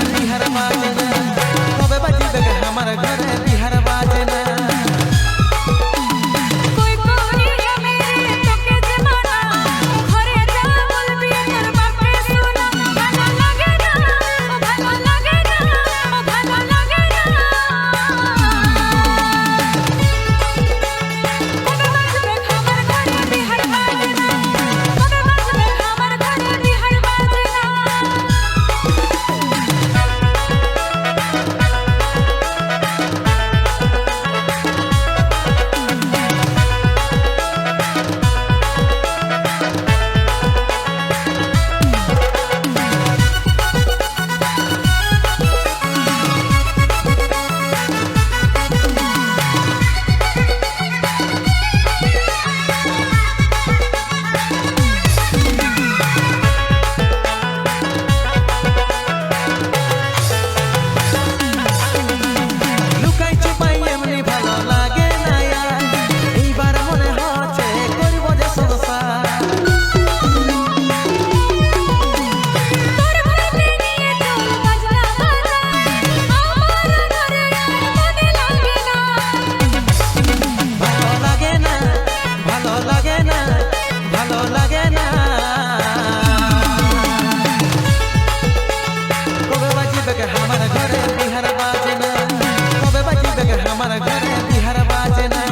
बिहार बाजे ना कबे बाजिबे हमार घरे बिहार बाजे ना हमारा घरे बिहार बाजे ना कबे बाजिबे हमारा घरे बिहार बाजे ना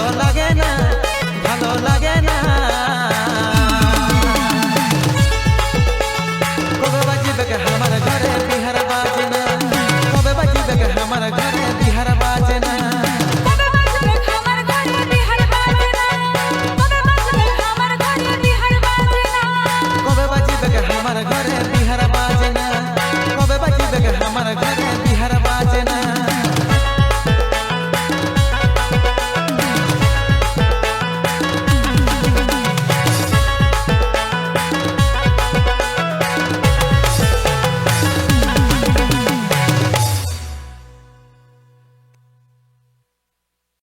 हमारा घरे बिहार बाजे ना कबे बाजिबे हमारा घरे बिहार बाजे ना कबे बाजिबे हमार घरे बिहार बाजे ना कबे बाजिबे हमार घरे बिहार बाजे ना कबे बाजिबे हमारा घरे